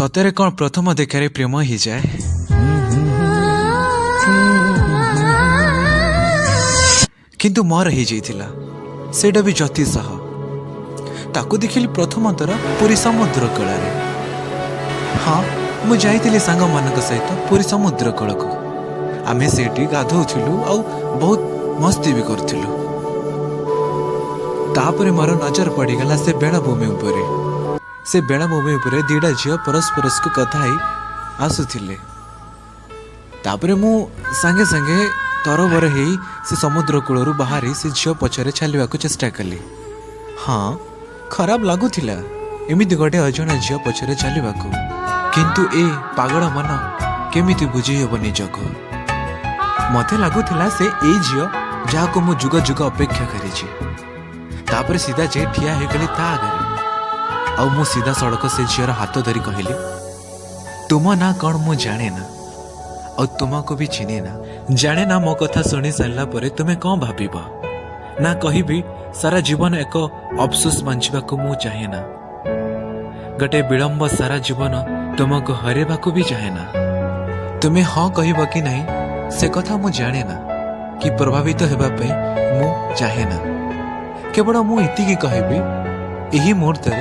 सतरे कौन प्रथम देखारे प्रेम ही जाए। किंतु मोर ही जाइथिला सेटा भी ज्योति सह ताकू देखिली प्रथम थर पुरी समुद्र कूल। हाँ मु जाइथिली सांग मानक सहित पुरी समुद्र कूल को। आमे सेठी गाधौथिलु आ बहुत मस्ती भी करथिलु। तापरे मोर नजर पड़ीगला से बेलाभूमि उपरे। से बेलाभूमि उपरे दीटा झील परस्परस को कथा ही आसुथिले। तापरे मु सांगे सांगे तरबर हे से समुद्र कूलरू बाहरी से झील पछरे छालिबा को चेष्टा कली। हाँ खराब लागुथिला एमिति गोटे अजणा झील पछरे चलिबा को। किंतु ए पागल मन केमिति बुझी हेब निजको। मते लागुथिला से ए झील जाको मु जुग जुग अपेक्षा करिछि। तापर सीधा जे ठिया हे गली ता आगे आ मु सीधा सड़क से झीर हाथ धरी कहली, तुम ना कौन मु जाने ना और तुमको भी चिने ना। जाने ना मो कथा सुनी सारा पर तुम्हें कौन भाव ना कहबी सारा जीवन एक अफसोस बंचवा को मु चाहे ना। गटे विलंब सारा जीवन तुमको हरेबा को भी चाहे ना। तुम्हें हाँ कहब कि नहीं से कथा मु जाने ना कि प्रभावित हेबा पे मु चाहे ना। केवल मु इतिकी कहबी यही मुहूर्त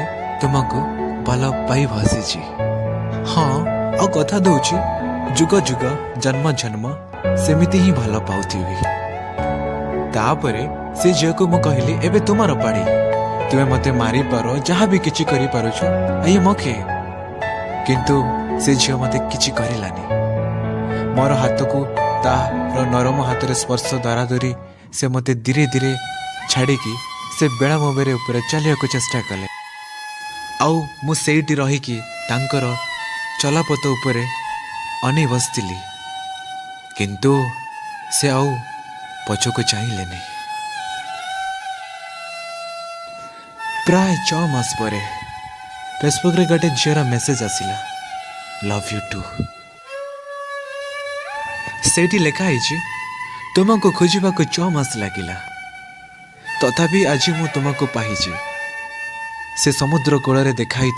तुमको भल पाई भासी। हाँ आ कथा दौची जुग जुग जन्म जन्म सेमिति ही भल पाउथिबी। तापरे से झील को मु कहली, एबे तुमार पाड़ी तुम्हें मते मारी पारो जहाँ भी किछि करि पारुछ आइए मखे। किंतु से झील मते किछि करिलानी। मोर हाथ को तार नरम हाथ रे स्पर्श द्वारा धरी से मते धीरे धीरे छाड़िकी से बेलाभूमि ऊपर चलिया को चेष्टा कले। आउ मु सेठी रहीकी तांकर चलापथ उपरे अनै बसथिली। किंतु से आउ पछको चाहिए नहीं। प्राय 6 मास परे फेसबुक रे गटे झीर मेसेज आसिला, लव यू टू। सेठी लेखा है तुमको खोजा को 6 मास लगिला तथापि आज मु तुमको पाइछि। से समुद्र कूल रे देखाई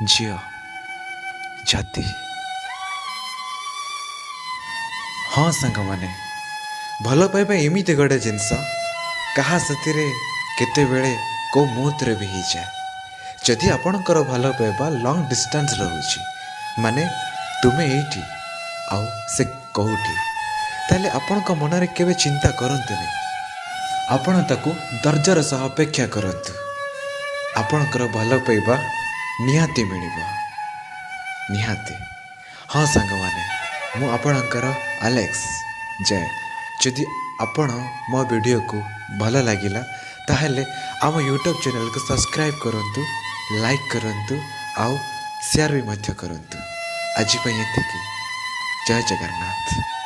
झील जाति। हाँ सांग माने भल पाइबा एमिति गोटे जिनस कहा साथी केते बेले को मुहूर्त भी हो जाए। जदि आपणकर भल पाइबा लॉन्ग डिस्टेंस रोचे माने तुमे एठी आउ से कौटी ताले आपण मन में केवे चिंता करंतु नहीं। आपण ताकू धैर्यर सह अपेक्षा करंतु। आपणकर भल पाइबा निहाती मिलिबो निहाती। हाँ सांग माने मु आपणकर आलेक्स जय। जदि आपण मो वीडियो को भल लगिला ताहले आम यूट्यूब चैनल को सब्सक्राइब करंतु, लाइक करंतु आउ शेयर भी मध्य करंतु। आज पई एतिकी। जय जगन्नाथ।